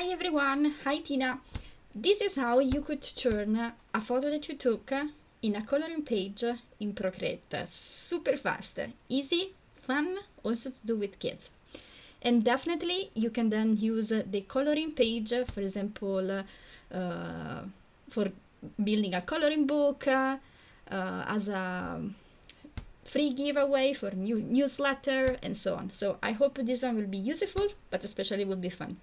Hi everyone, hi Tina. This is how you could turn a photo that you took in a coloring page in Procreate. Super fast, easy, fun, also to do with kids. And definitely you can then use the coloring page, for example, for building a coloring book, as a free giveaway for new newsletter and so on. So I hope this one will be useful, but especially will be fun.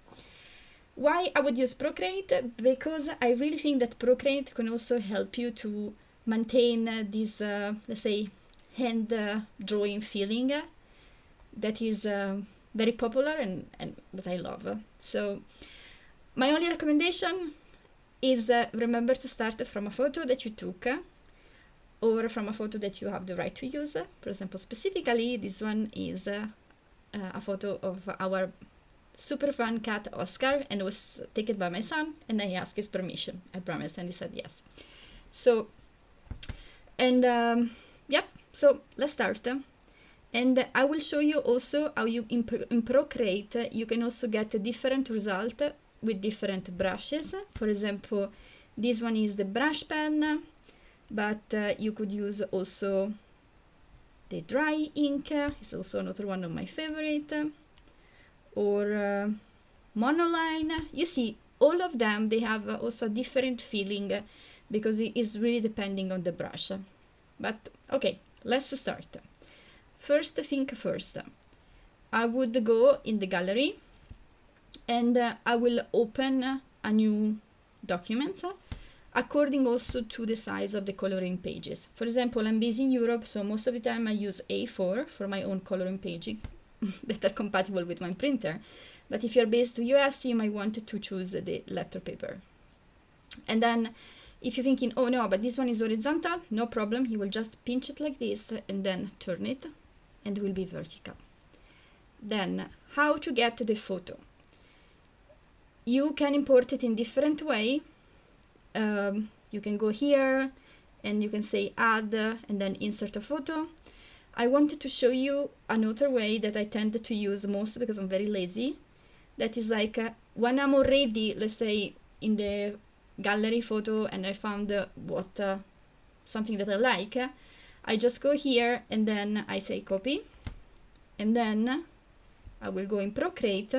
Why I would use Procreate? Because I really think that Procreate can also help you to maintain this, let's say, hand drawing feeling that is very popular and that I love. So my only recommendation is remember to start from a photo that you took or from a photo that you have the right to use. For example, specifically, this one is a photo of our super fun cat Oscar, and it was taken by my son, and I asked his permission, I promised, and he said yes. So, and yep, so let's start. And I will show you also how you in Procreate you can also get a different result with different brushes. For example, this one is the brush pen, but you could use also the dry ink. It's also another one of my favorite. Or monoline. You see, all of them, they have also a different feeling because it is really depending on the brush. But okay, let's start. First thing first, I would go in the gallery and I will open a new document according also to the size of the coloring pages. For example, I'm based in Europe, so most of the time I use A4 for my own coloring paging that are compatible with my printer. But if you're based in US, you might want to choose the letter paper. And then if you're thinking, oh no, but this one is horizontal, no problem. You will just pinch it like this and then turn it and it will be vertical. Then how to get the photo? You can import it in different way. You can go here and you can say add and then insert a photo. I wanted to show you another way that I tend to use most because I'm very lazy. That is like when I'm already, let's say, in the gallery photo and I found something that I like, I just go here and then I say copy. And then I will go in Procreate.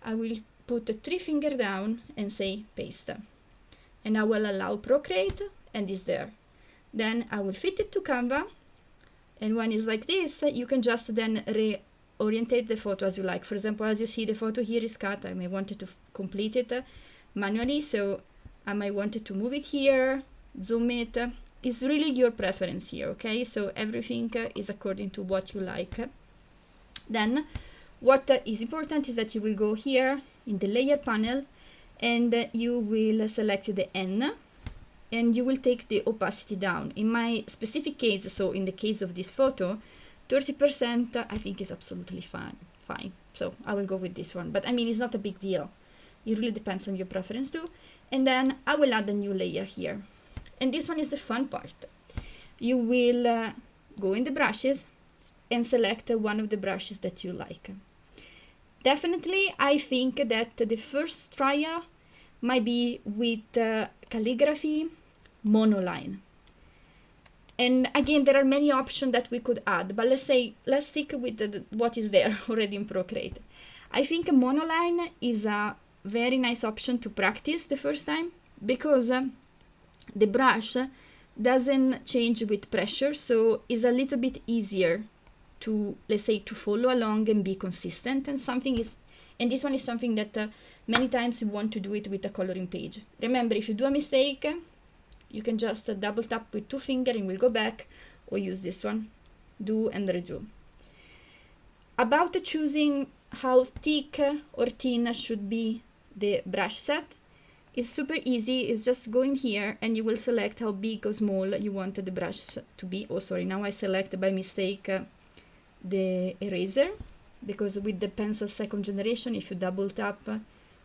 I will put 3 fingers down and say paste. And I will allow Procreate and it's there. Then I will fit it to Canva. And when it's like this, you can just then reorientate the photo as you like. For example, as you see, the photo here is cut. I may want to complete it manually, so I might want to move it here, zoom it. It's really your preference here, okay? So everything is according to what you like. Then what is important is that you will go here in the layer panel and you will select the N. And you will take the opacity down. In my specific case, so in the case of this photo, 30% I think is absolutely fine. So I will go with this one. But I mean, it's not a big deal. It really depends on your preference too. And then I will add a new layer here. And this one is the fun part. You will go in the brushes and select one of the brushes that you like. Definitely, I think that the first trial might be with calligraphy monoline. And again, there are many options that we could add, but let's stick with what is there already in Procreate. I think monoline is a very nice option to practice the first time because the brush doesn't change with pressure, so it's a little bit easier to, let's say, to follow along and be consistent. And this one is something that many times you want to do it with a coloring page. Remember, if you do a mistake, you can just double tap with 2 fingers and we'll go back, or use this one, do and redo. About choosing how thick or thin should be the brush set, it's super easy. It's just go in here and you will select how big or small you want the brush to be. Oh, sorry, now I select by mistake the eraser, because with the pencil 2nd generation, if you double tap,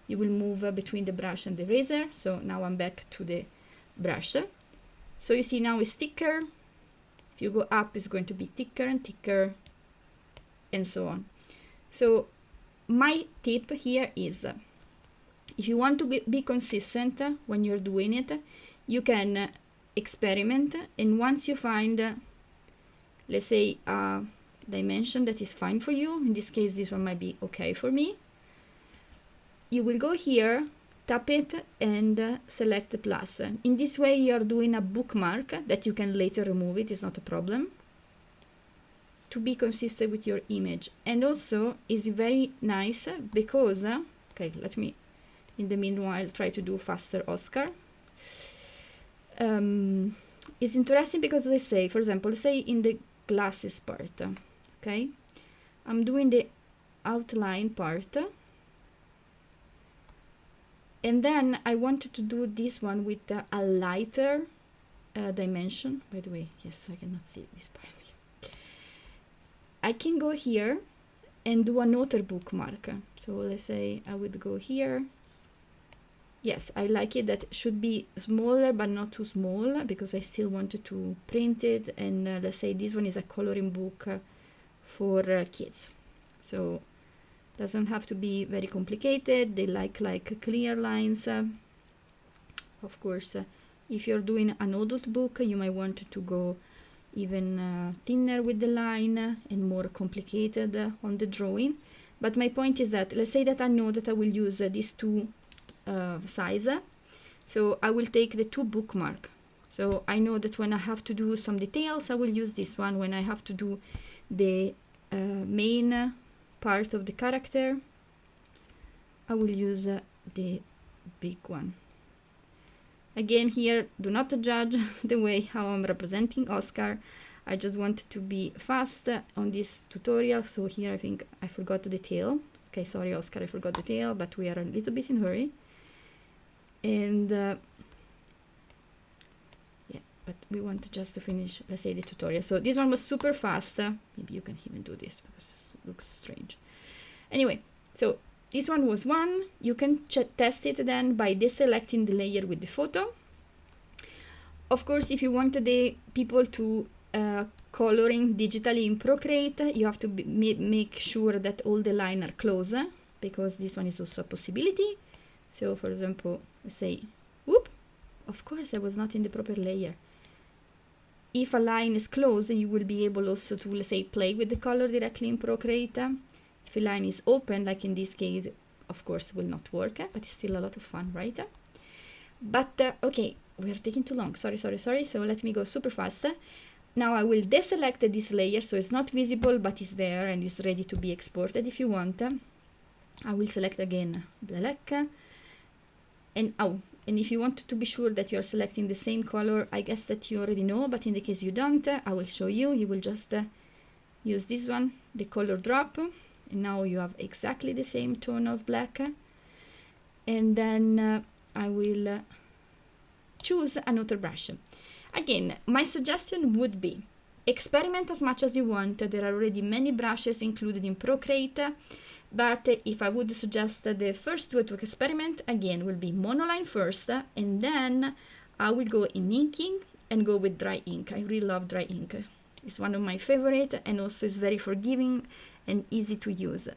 you will move between the brush and the eraser. So now I'm back to the brush. So you see now it's thicker. If you go up, it's going to be thicker and thicker, and so on. So my tip here is if you want to be consistent when you're doing it, you can experiment, and once you find, let's say, a dimension that is fine for you, in this case this one might be okay for me, you will go here, tap it, and select the plus. In this way you are doing a bookmark that you can later remove, it is not a problem, to be consistent with your image. And also is very nice because okay, let me in the meanwhile try to do faster Oscar. It's interesting because let's say, for example, let's say in the glasses part, okay, I'm doing the outline part, and then I wanted to do this one with a lighter dimension. By the way, yes, I cannot see this part. I can go here and do another bookmark. So let's say I would go here. Yes, I like it that should be smaller but not too small, because I still wanted to print it. And let's say this one is a coloring book for kids, so doesn't have to be very complicated. They like clear lines. Of course, if you're doing an adult book, you might want to go even thinner with the line and more complicated on the drawing. But my point is that, let's say that I know that I will use these two size, so I will take the two bookmark. So I know that when I have to do some details, I will use this one. When I have to do the main part of the character, I will use the big one. Again, here, do not judge the way how I'm representing Oscar. I just want to be fast on this tutorial. So here I think I forgot the tail. Okay, sorry Oscar, I forgot the tail, but we are a little bit in hurry. And yeah, but we want just to finish, let's say, the tutorial. So this one was super fast. Maybe you can even do this because it looks strange. Anyway, so this one was one. You can test it then by deselecting the layer with the photo. Of course, if you want the people to coloring digitally in Procreate, you have to make sure that all the lines are close, because this one is also a possibility. So for example, let's say, whoop, of course I was not in the proper layer. If a line is closed, you will be able also to, let's say, play with the color directly in Procreate. If a line is open, like in this case, of course will not work, but it's still a lot of fun, right? But okay, we're taking too long, sorry. So let me go super fast. Now I will deselect this layer, so it's not visible, but it's there and is ready to be exported if you want. I will select again black, and if you want to be sure that you're selecting the same color, I guess that you already know, but in the case you don't, I will show you. You will just use this one, the color drop, and now you have exactly the same tone of black. And then I will choose another brush. Again, my suggestion would be experiment as much as you want. There are already many brushes included in Procreate, but if I would suggest the first way to experiment, again, will be monoline first, and then I will go in inking and go with dry ink. I really love dry ink. It's one of my favorite, and also is very forgiving and easy to use.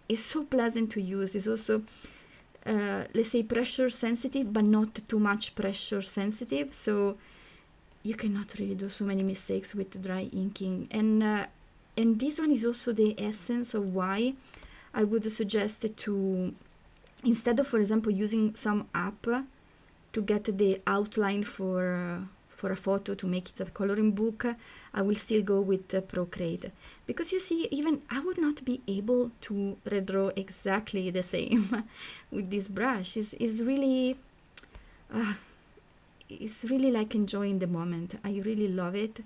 It's so pleasant to use. It's also let's say pressure sensitive, but not too much pressure sensitive, so you cannot really do so many mistakes with dry inking. And this one is also the essence of why I would suggest to, instead of, for example, using some app to get the outline for a photo to make it a coloring book, I will still go with Procreate, because you see, even I would not be able to redraw exactly the same with this brush. It's really like enjoying the moment. I really love it.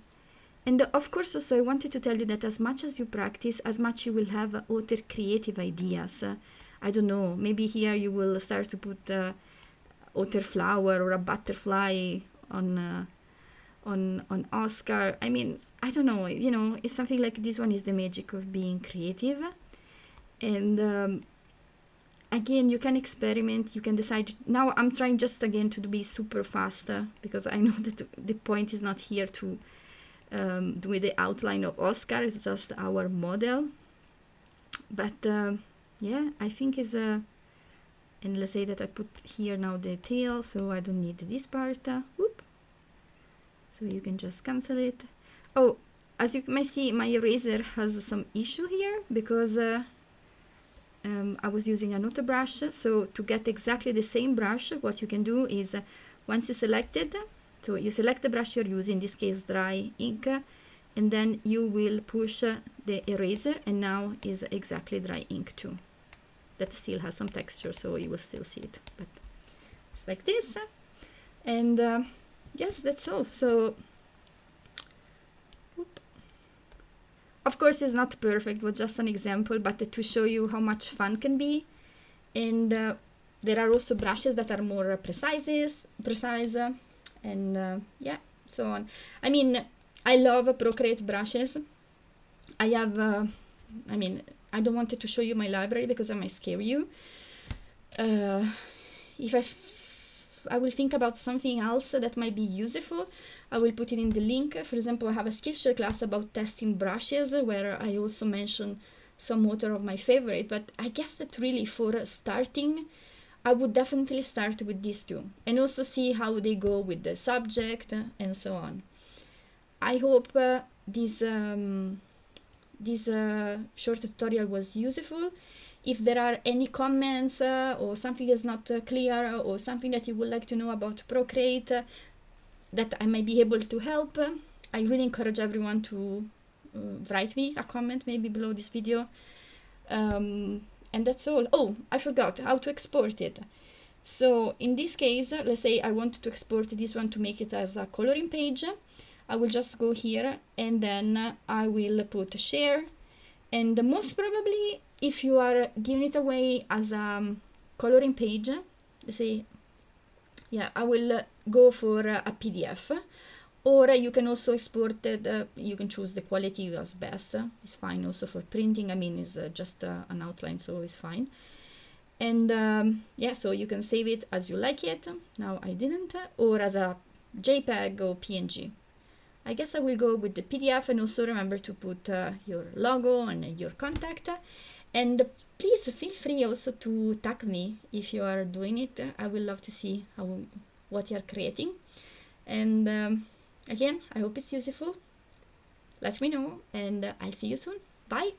And of course, also I wanted to tell you that as much as you practice, as much you will have other creative ideas. I don't know, maybe here you will start to put other flower or a butterfly on Oscar. I mean, I don't know, you know, it's something like this one is the magic of being creative. And again, you can experiment, you can decide. Now I'm trying just again to be super fast, because I know that the point is not here to do the outline of Oscar, it's just our model. But yeah, I think is and let's say that I put here now the tail, so I don't need this part. Whoop. So you can just cancel it. Oh, as you may see, my eraser has some issue here because I was using an auto brush. So to get exactly the same brush, what you can do is once you select it, so you select the brush you're using, in this case dry ink, and then you will push the eraser, and now is exactly dry ink too. That still has some texture, so you will still see it, but it's like this. And yes, that's all. So of course it's not perfect, it was just an example, but to show you how much fun can be. And there are also brushes that are more precise, and yeah, so on. I mean, I love Procreate brushes. I have I mean, I don't want to show you my library because I might scare you. If I will think about something else that might be useful, I will put it in the link. For example, I have a Skillshare class about testing brushes where I also mention some water of my favorite, but I guess that really for starting, I would definitely start with these two and also see how they go with the subject and so on. I hope this short tutorial was useful. If there are any comments or something is not clear or something that you would like to know about Procreate that I may be able to help, I really encourage everyone to write me a comment maybe below this video. And that's all. Oh, I forgot how to export it. So in this case, let's say I want to export this one to make it as a coloring page. I will just go here and then I will put share, and most probably if you are giving it away as a coloring page, let's say, yeah, I will go for a PDF, or you can also export it, you can choose the quality as best, it's fine also for printing. I mean, it's just an outline, so it's fine. And yeah, so you can save it as you like it. Now I didn't, or as a JPEG or PNG. I guess I will go with the PDF, and also remember to put your logo and your contact. And please feel free also to tag me if you are doing it. I will love to see what you are creating. And again, I hope it's useful. Let me know, and I'll see you soon. Bye!